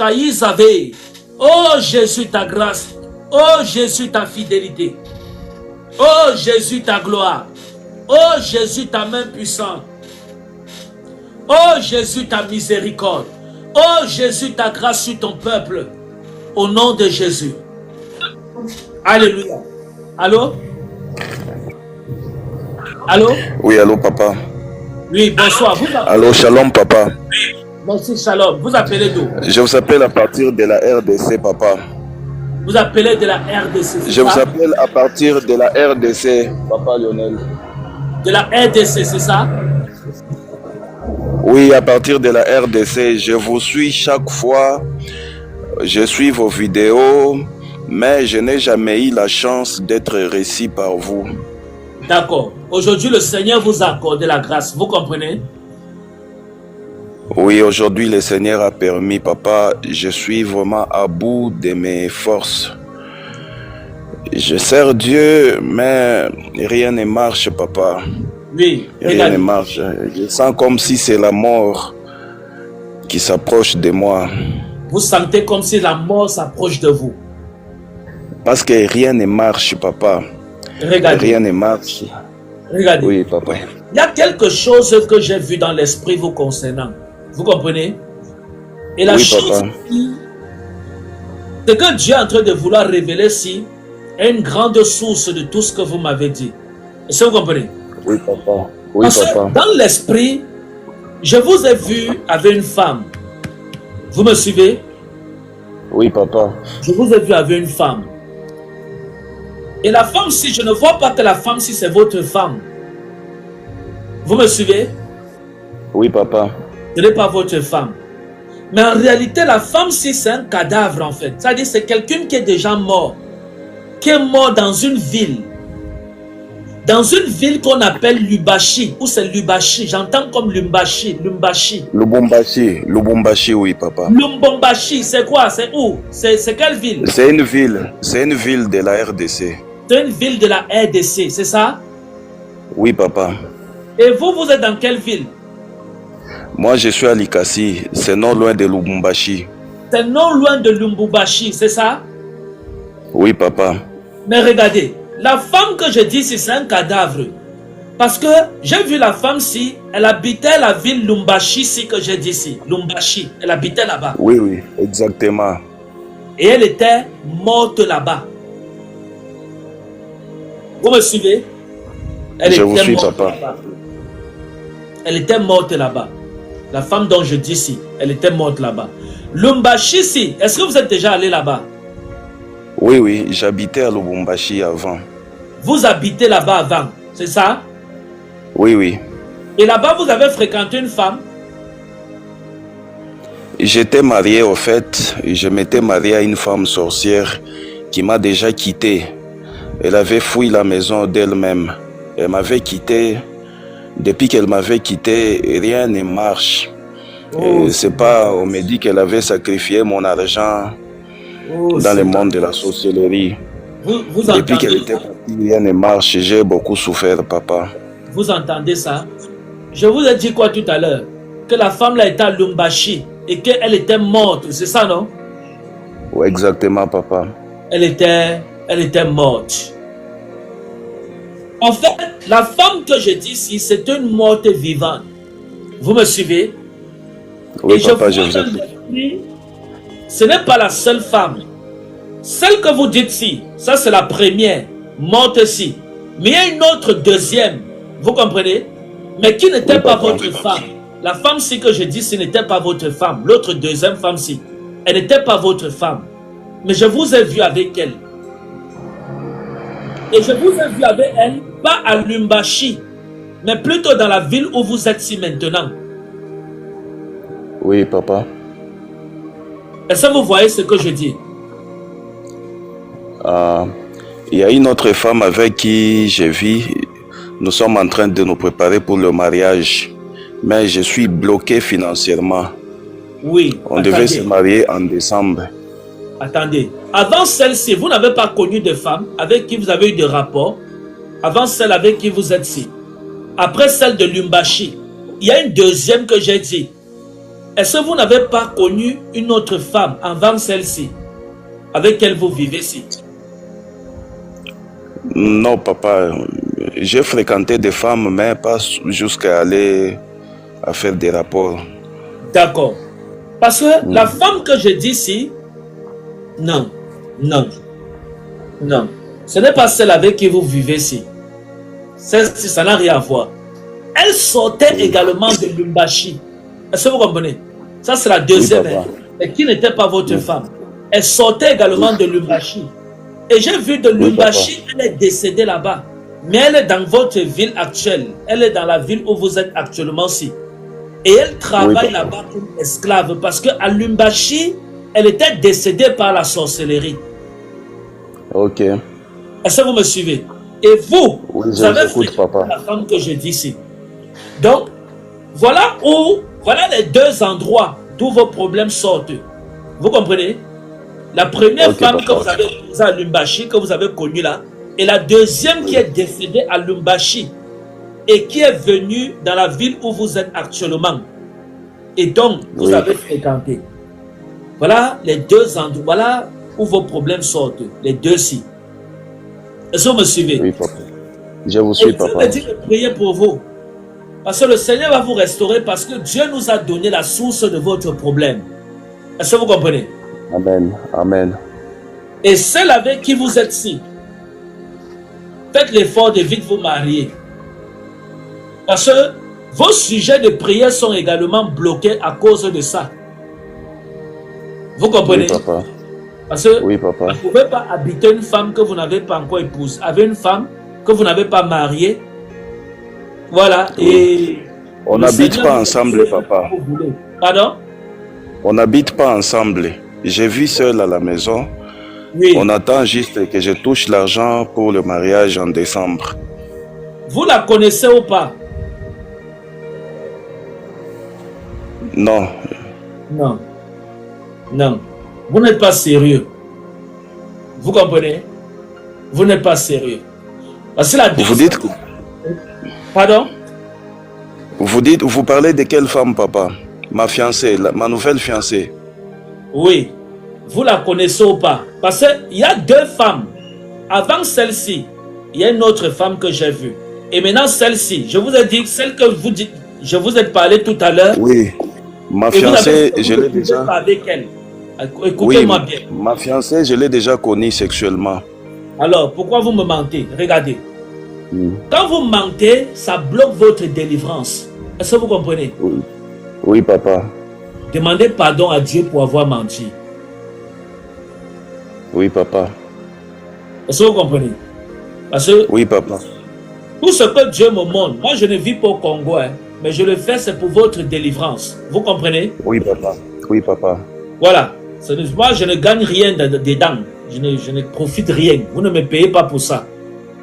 Kaïsave. Oh Jésus, ta grâce. Oh Jésus, ta fidélité. Oh Jésus, ta gloire. Oh Jésus, ta main puissante. Oh Jésus, ta miséricorde. Oh Jésus, ta grâce sur ton peuple. Au nom de Jésus. Alléluia. Allô? Allô? Oui, allô, papa. Oui, bonsoir. Allô, shalom, papa. Merci, shalom. Vous appelez d'où? Je vous appelle à partir de la RDC, papa. Vous appelez de la RDC. Je vous appelle à partir de la RDC, papa Lionel. De la RDC, c'est ça? Oui, à partir de la RDC. Je vous suis chaque fois. Je suis vos vidéos, mais je n'ai jamais eu la chance d'être reçu par vous. D'accord. Aujourd'hui, le Seigneur vous a accordé la grâce. Vous comprenez? Oui, aujourd'hui, le Seigneur a permis, papa. Je suis vraiment à bout de mes forces. Je sers Dieu, mais rien ne marche, papa. Oui. Rien ne marche. Je sens comme si c'est la mort qui s'approche de moi. Vous sentez comme si la mort s'approche de vous. Parce que rien ne marche, papa. Regardez. Rien ne marche. Regardez. Oui, papa. Il y a quelque chose que j'ai vu dans l'esprit vous concernant. Vous comprenez? Et la chose, c'est que Dieu est en train de vouloir révéler ici une grande source de tout ce que vous m'avez dit. Est-ce que vous comprenez? Oui, papa. Oui, Parce papa. que dans l'esprit, je vous ai vu avec une femme. Vous me suivez? Oui, papa. Je vous ai vu avec une femme. Et la femme, si je ne vois pas que la femme, si c'est votre femme. Vous me suivez? Oui, papa. Ce n'est pas votre femme. Mais en réalité, la femme, si c'est un cadavre, en fait. C'est-à-dire c'est quelqu'un qui est déjà mort. Qui est mort dans une ville. Dans une ville qu'on appelle Lubashi. Ou c'est Lubashi. J'entends comme Lumbashi. Lubumbashi, oui, papa. Lumbumbashi, c'est quoi? C'est où? C'est quelle ville? C'est une ville. C'est une ville de la RDC. C'est une ville de la RDC, c'est ça? Oui, papa. Et vous, vous êtes dans quelle ville? Moi, je suis à Likasi. C'est non loin de Lubumbashi. C'est non loin de Lubumbashi, c'est ça? Oui, papa. Mais regardez, la femme que je dis, c'est un cadavre. Parce que j'ai vu la femme si, elle habitait la ville Lumbashi, si que j'ai dit ici. Lumbashi, elle habitait là-bas. Oui, oui, exactement. Et elle était morte là-bas. Vous me suivez? Je vous suis, papa. Elle était morte là-bas. La femme dont je dis ici, elle était morte là-bas. Lumbashi, si, est-ce que vous êtes déjà allé là-bas? Oui, oui, j'habitais à Lubumbashi avant. Vous habitez là-bas avant, c'est ça? Oui, oui. Et là-bas, vous avez fréquenté une femme? J'étais marié, au fait. Je m'étais marié à une femme sorcière qui m'a déjà quitté. Elle avait fui la maison d'elle-même. Elle m'avait quitté. Depuis qu'elle m'avait quitté, rien ne marche. C'est pas, on me dit qu'elle avait sacrifié mon argent dans le monde de la sorcellerie. Depuis qu'elle était partie, rien ne marche. J'ai beaucoup souffert, papa. Vous entendez ça? Je vous ai dit quoi tout à l'heure? Que la femme là était à Lumbashi et qu'elle était morte, c'est ça, non? Oui, exactement, papa. Elle était morte. En fait, la femme que je dis ici, c'est une morte vivante. Vous me suivez? Oui, et papa, je vous ai. Ce n'est pas la seule femme. Celle que vous dites ici, ça c'est la première, morte ici. Mais il y a une autre deuxième, vous comprenez? Mais qui n'était pas votre femme. La femme-ci que je dis, ce n'était pas votre femme. L'autre deuxième femme-ci, elle n'était pas votre femme. Mais je vous ai vu avec elle. Et je vous ai vu avec elle, pas à Lumbashi, mais plutôt dans la ville où vous êtes ici maintenant. Oui, papa. Est-ce que vous voyez ce que je dis? Il y a une autre femme avec qui je vis. Nous sommes en train de nous préparer pour le mariage. Mais je suis bloqué financièrement. Oui. On devait se marier en décembre. Attendez. Avant celle-ci, vous n'avez pas connu de femme avec qui vous avez eu des rapports. Avant celle avec qui vous êtes ici. Après celle de Lumbashi. Il y a une deuxième que j'ai dit. est-ce que vous n'avez pas connu une autre femme avant celle-ci, avec laquelle vous vivez ici? Non, papa. J'ai fréquenté des femmes, mais pas jusqu'à aller à faire des rapports. D'accord. Parce que la femme que je dis ici, non, non, non. Ce n'est pas celle avec qui vous vivez ici. Ça n'a rien à voir. Elle sortait également de Lumbashi. Est-ce que vous comprenez? Ça, c'est la deuxième, mais qui n'était pas votre femme. Elle sortait également de Lumbashi. Et j'ai vu de Lumbashi, elle est décédée là-bas. Mais elle est dans votre ville actuelle. Elle est dans la ville où vous êtes actuellement ici. Et elle travaille là-bas comme esclave. Parce qu'à Lumbashi, elle était décédée par la sorcellerie. Ok. Est-ce que vous me suivez? Et vous, vous avez fait la femme que je dis ici. Donc, voilà les deux endroits d'où vos problèmes sortent. Vous comprenez? La première femme que vous avez épousée à Lumbashi, que vous avez connue là, et la deuxième qui est décédée à Lumbashi et qui est venue dans la ville où vous êtes actuellement. Et donc, vous avez fréquenté. Voilà les deux endroits, voilà où vos problèmes sortent, les deux-ci. Est-ce que vous me suivez? Oui, papa. Je vous suis, papa. Je me dis de prier pour vous. Parce que le Seigneur va vous restaurer parce que Dieu nous a donné la source de votre problème. Est-ce que vous comprenez? Amen. Amen. Et celle avec qui vous êtes ici, faites l'effort de vite vous marier. Parce que vos sujets de prière sont également bloqués à cause de ça. Vous comprenez? Oui, papa. Parce que oui, papa. Vous ne pouvez pas habiter une femme que vous n'avez pas encore épouse, avec une femme que vous n'avez pas mariée. Voilà. Et on n'habite pas ensemble, papa. Pardon? On n'habite pas ensemble. Je vis seul à la maison. Oui. On attend juste que je touche l'argent pour le mariage en décembre. Vous la connaissez ou pas? Non. Non. Non. Vous n'êtes pas sérieux. Vous comprenez? Vous n'êtes pas sérieux. Parce que la vous dites que... Pardon? Vous parlez de quelle femme, papa? Ma fiancée, ma nouvelle fiancée. Oui. Vous la connaissez ou pas? Parce qu'il y a deux femmes. Avant celle-ci, il y a une autre femme que j'ai vue. Et maintenant celle-ci, je vous ai dit, celle que vous dites, je vous ai parlé tout à l'heure. Oui. Ma fiancée, je l'ai déjà... avec elle. Écoutez-moi bien. Ma fiancée, je l'ai déjà connue sexuellement. Alors, pourquoi vous me mentez? Regardez. Quand vous mentez, ça bloque votre délivrance. Est-ce que vous comprenez? Oui. Oui, papa. Demandez pardon à Dieu pour avoir menti. Oui, papa. Est-ce que vous comprenez? Parce que oui, papa. Tout ce que Dieu me montre, moi je ne vis pas au Congo, hein, mais je le fais, c'est pour votre délivrance. Vous comprenez? Oui, papa. Oui, papa. Voilà. Moi, je ne gagne rien dedans. Je ne profite rien. Vous ne me payez pas pour ça.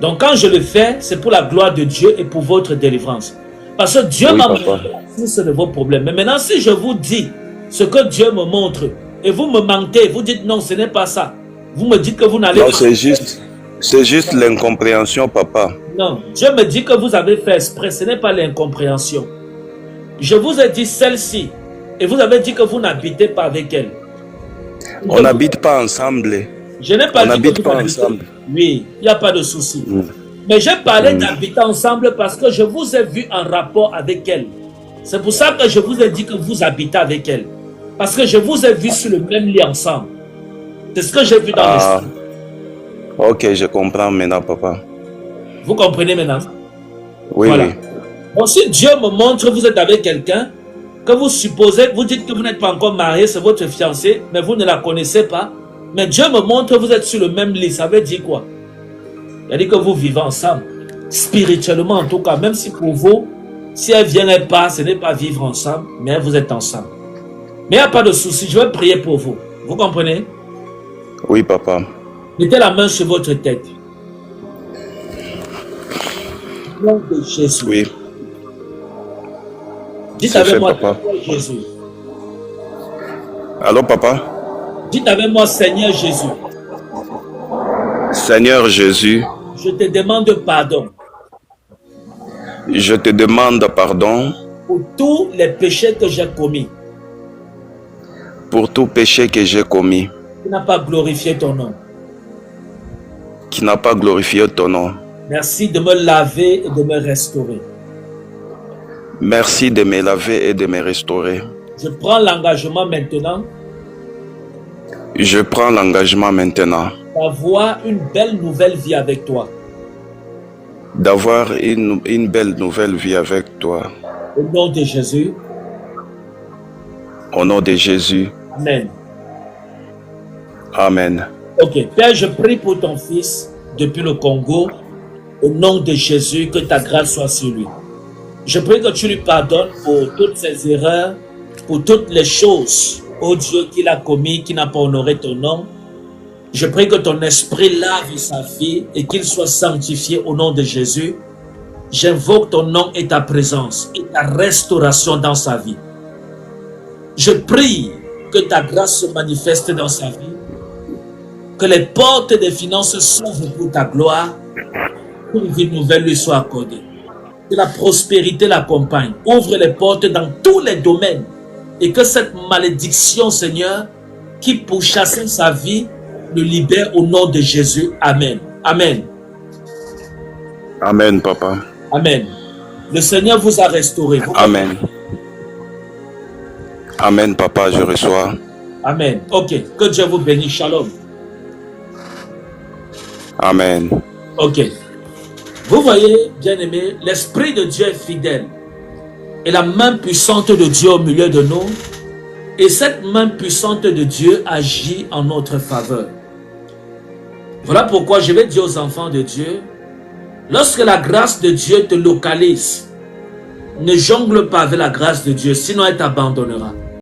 Donc, quand je le fais, c'est pour la gloire de Dieu et pour votre délivrance. Parce que Dieu m'a montré la source de vos problèmes. Mais maintenant, si je vous dis ce que Dieu me montre et vous me mentez, vous dites non, ce n'est pas ça. Vous me dites que vous n'allez pas. Non, c'est juste l'incompréhension, papa. Non, Dieu me dit que vous avez fait exprès. Ce n'est pas l'incompréhension. Je vous ai dit celle-ci et vous avez dit que vous n'habitez pas avec elle. On n'habite pas ensemble. Je n'ai pas dit n'habite pas ensemble. Oui, il n'y a pas de souci. Mais j'ai parlé d'habiter ensemble parce que je vous ai vu en rapport avec elle. C'est pour ça que je vous ai dit que vous habitez avec elle. Parce que je vous ai vu sur le même lit ensemble. C'est ce que j'ai vu dans l'esprit. Ok, je comprends maintenant, papa. Vous comprenez maintenant? Oui, voilà. Oui. Bon, si Dieu me montre que vous êtes avec quelqu'un, que vous supposez, vous dites que vous n'êtes pas encore marié, c'est votre fiancé, mais vous ne la connaissez pas. Mais Dieu me montre que vous êtes sur le même lit. Ça veut dire quoi? Il dit que vous vivez ensemble. Spirituellement, en tout cas, même si pour vous, si elle vient, elle part, ce n'est pas vivre ensemble, mais vous êtes ensemble. Mais il n'y a pas de souci, je vais prier pour vous. Vous comprenez? Oui, papa. Mettez la main sur votre tête. Au nom de Jésus. Oui. Dites avec moi, Jésus. Allô, papa? Dites avec moi, Seigneur Jésus. Seigneur Jésus. Je te demande pardon. Je te demande pardon. Pour tous les péchés que j'ai commis. pour tout péché que j'ai commis, qui n'a pas glorifié ton nom. qui n'a pas glorifié ton nom. Merci de me laver et de me restaurer. Merci de me laver et de me restaurer. Je prends l'engagement maintenant Je prends l'engagement maintenant d'avoir une belle nouvelle vie avec toi. d'avoir une belle nouvelle vie avec toi. Au nom de Jésus. Au nom de Jésus. Amen. Amen. Ok, Père, je prie pour ton fils depuis le Congo. Au nom de Jésus, que ta grâce soit sur lui. Je prie que tu lui pardonnes pour toutes ses erreurs, pour toutes les choses, ô Dieu, qu'il a commis, qui n'a pas honoré ton nom. Je prie que ton esprit lave sa vie et qu'il soit sanctifié au nom de Jésus. J'invoque ton nom et ta présence et ta restauration dans sa vie. Je prie que ta grâce se manifeste dans sa vie, que les portes des finances s'ouvrent pour ta gloire, qu'une vie nouvelle lui soit accordée. Que la prospérité l'accompagne. Ouvre les portes dans tous les domaines et que cette malédiction, Seigneur, qui pourchasse sa vie, le libère au nom de Jésus. Amen. Amen. Amen, papa. Amen. Le Seigneur vous a restauré. Amen. Amen, papa, je reçois. Amen. Ok, que Dieu vous bénisse. Shalom. Amen. Ok. Vous voyez, bien-aimés, l'Esprit de Dieu est fidèle. Et la main puissante de Dieu au milieu de nous. Et cette main puissante de Dieu agit en notre faveur. Voilà pourquoi je vais dire aux enfants de Dieu, lorsque la grâce de Dieu te localise, ne jongle pas avec la grâce de Dieu, sinon elle t'abandonnera.